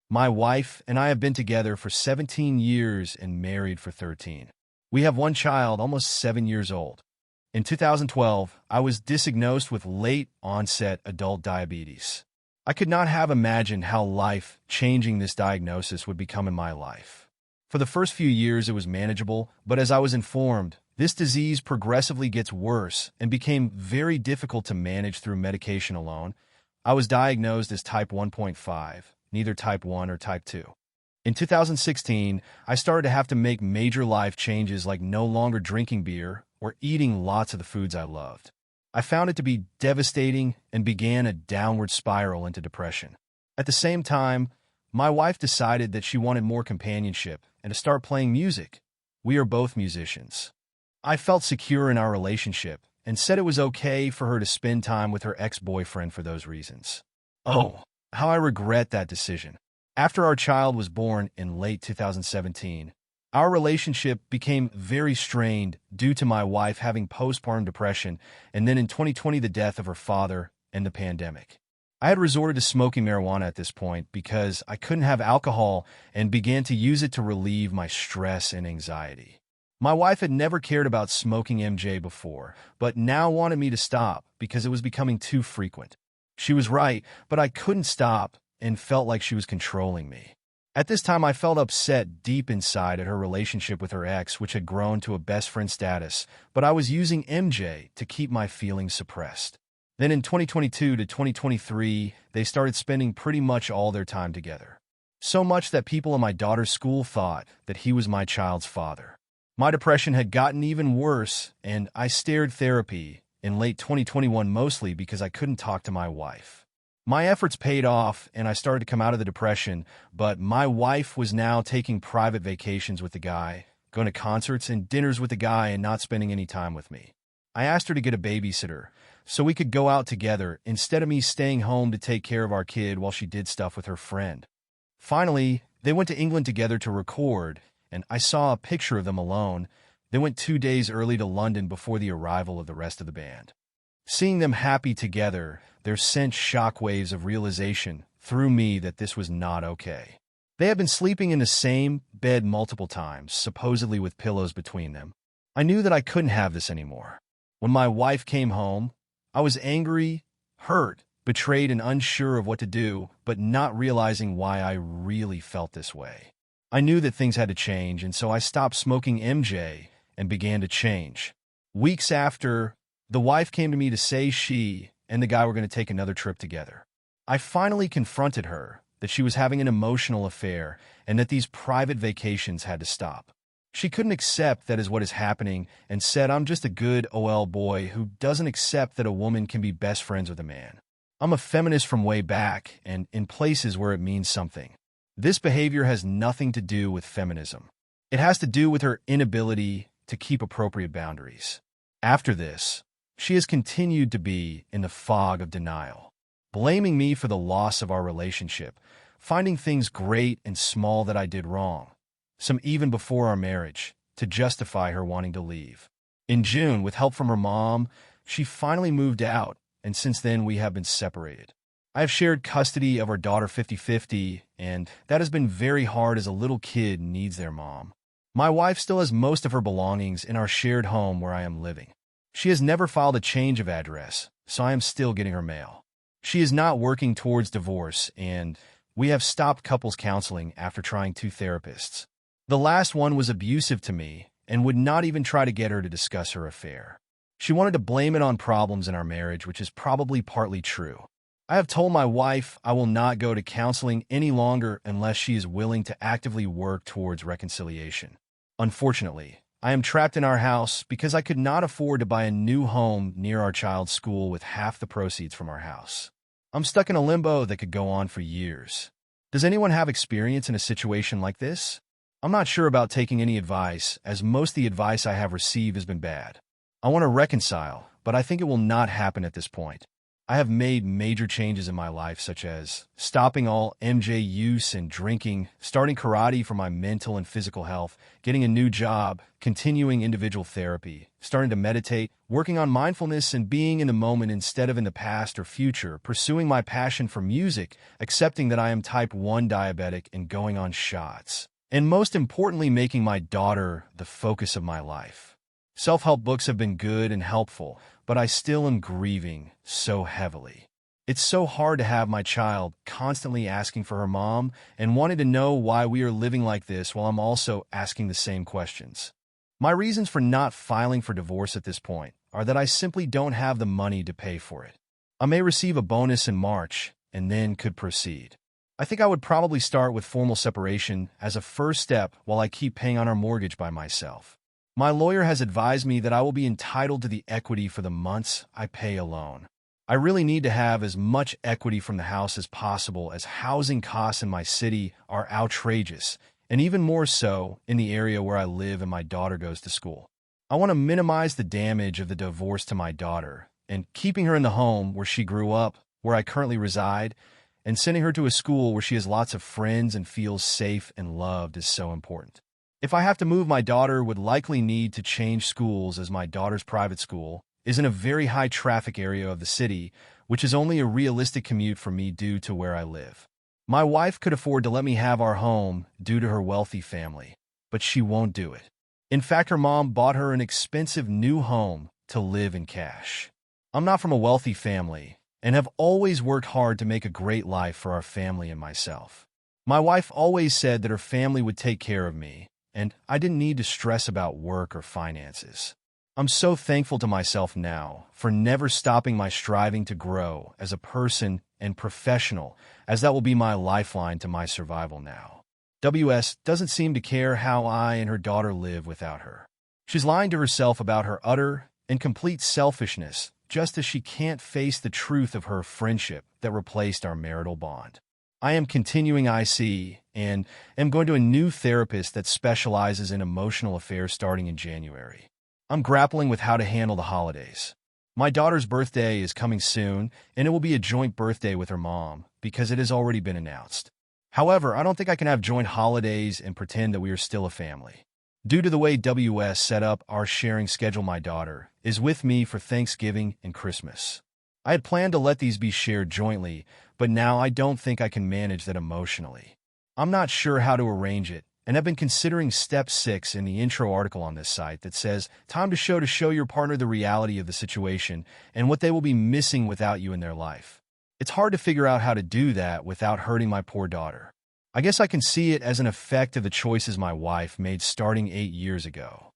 My wife and I have been together for 17 years and married for 13. We have one child, almost 7 years old. In 2012, I was diagnosed with late-onset adult diabetes. I could not have imagined how life-changing this diagnosis would become in my life. For the first few years, it was manageable, but as I was informed, this disease progressively gets worse and became very difficult to manage through medication alone. I was diagnosed as type 1.5, neither type 1 or type 2. In 2016, I started to have to make major life changes like no longer drinking beer or eating lots of the foods I loved. I found it to be devastating and began a downward spiral into depression. At the same time, my wife decided that she wanted more companionship and to start playing music. We are both musicians. I felt secure in our relationship and said it was okay for her to spend time with her ex-boyfriend for those reasons. Oh, how I regret that decision. After our child was born in late 2017, our relationship became very strained due to my wife having postpartum depression and then in 2020 the death of her father and the pandemic. I had resorted to smoking marijuana at this point because I couldn't have alcohol and began to use it to relieve my stress and anxiety. My wife had never cared about smoking MJ before, but now wanted me to stop because it was becoming too frequent. She was right, but I couldn't stop and felt like she was controlling me. At this time, I felt upset deep inside at her relationship with her ex, which had grown to a best friend status, but I was using MJ to keep my feelings suppressed. Then in 2022 to 2023, they started spending pretty much all their time together. So much that people in my daughter's school thought that he was my child's father. My depression had gotten even worse, and I started therapy in late 2021 mostly because I couldn't talk to my wife. My efforts paid off, and I started to come out of the depression, but my wife was now taking private vacations with the guy, going to concerts and dinners with the guy and not spending any time with me. I asked her to get a babysitter so we could go out together instead of me staying home to take care of our kid while she did stuff with her friend. Finally, they went to England together to record, and I saw a picture of them alone. They went 2 days early to London before the arrival of the rest of the band. Seeing them happy together, there sent shockwaves of realization through me that this was not okay. They had been sleeping in the same bed multiple times, supposedly with pillows between them. I knew that I couldn't have this anymore. When my wife came home, I was angry, hurt, betrayed, and unsure of what to do, but not realizing why I really felt this way. I knew that things had to change, and so I stopped smoking MJ and began to change. Weeks after, the wife came to me to say she and the guy were going to take another trip together. I finally confronted her that she was having an emotional affair and that these private vacations had to stop. She couldn't accept that is what is happening and said, "I'm just a good OL boy who doesn't accept that a woman can be best friends with a man. I'm a feminist from way back and in places where it means something. This behavior has nothing to do with feminism. It has to do with her inability to keep appropriate boundaries." After this, she has continued to be in the fog of denial, blaming me for the loss of our relationship, finding things great and small that I did wrong, some even before our marriage, to justify her wanting to leave. In June, with help from her mom, she finally moved out, and since then we have been separated. I have shared custody of our daughter 50-50, and that has been very hard as a little kid needs their mom. My wife still has most of her belongings in our shared home where I am living. She has never filed a change of address, so I am still getting her mail. She is not working towards divorce, and we have stopped couples counseling after trying 2 therapists. The last one was abusive to me and would not even try to get her to discuss her affair. She wanted to blame it on problems in our marriage, which is probably partly true. I have told my wife I will not go to counseling any longer unless she is willing to actively work towards reconciliation. Unfortunately, I am trapped in our house because I could not afford to buy a new home near our child's school with half the proceeds from our house. I'm stuck in a limbo that could go on for years. Does anyone have experience in a situation like this? I'm not sure about taking any advice, as most of the advice I have received has been bad. I want to reconcile, but I think it will not happen at this point. I have made major changes in my life, such as stopping all MJ use and drinking, starting karate for my mental and physical health, getting a new job, continuing individual therapy, starting to meditate, working on mindfulness and being in the moment instead of in the past or future, pursuing my passion for music, accepting that I am type 1 diabetic and going on shots, and most importantly, making my daughter the focus of my life. Self-help books have been good and helpful, but I still am grieving so heavily. It's so hard to have my child constantly asking for her mom and wanting to know why we are living like this while I'm also asking the same questions. My reasons for not filing for divorce at this point are that I simply don't have the money to pay for it. I may receive a bonus in March and then could proceed. I think I would probably start with formal separation as a first step while I keep paying on our mortgage by myself. My lawyer has advised me that I will be entitled to the equity for the months I pay alone. I really need to have as much equity from the house as possible, as housing costs in my city are outrageous, and even more so in the area where I live and my daughter goes to school. I want to minimize the damage of the divorce to my daughter, and keeping her in the home where she grew up, where I currently reside, and sending her to a school where she has lots of friends and feels safe and loved is so important. If I have to move, my daughter would likely need to change schools, as my daughter's private school is in a very high traffic area of the city, which is only a realistic commute for me due to where I live. My wife could afford to let me have our home due to her wealthy family, but she won't do it. In fact, her mom bought her an expensive new home to live in cash. I'm not from a wealthy family and have always worked hard to make a great life for our family and myself. My wife always said that her family would take care of me, and I didn't need to stress about work or finances. I'm so thankful to myself now for never stopping my striving to grow as a person and professional, as that will be my lifeline to my survival now. WS doesn't seem to care how I and her daughter live without her. She's lying to herself about her utter and complete selfishness, just as she can't face the truth of her friendship that replaced our marital bond. I am continuing IC and am going to a new therapist that specializes in emotional affairs starting in January. I'm grappling with how to handle the holidays. My daughter's birthday is coming soon, and it will be a joint birthday with her mom because it has already been announced. However, I don't think I can have joint holidays and pretend that we are still a family. Due to the way WS set up our sharing schedule, my daughter is with me for Thanksgiving and Christmas. I had planned to let these be shared jointly, but now I don't think I can manage that emotionally. I'm not sure how to arrange it, and have been considering step 6 in the intro article on this site that says, time to show your partner the reality of the situation and what they will be missing without you in their life. It's hard to figure out how to do that without hurting my poor daughter. I guess I can see it as an effect of the choices my wife made starting 8 years ago.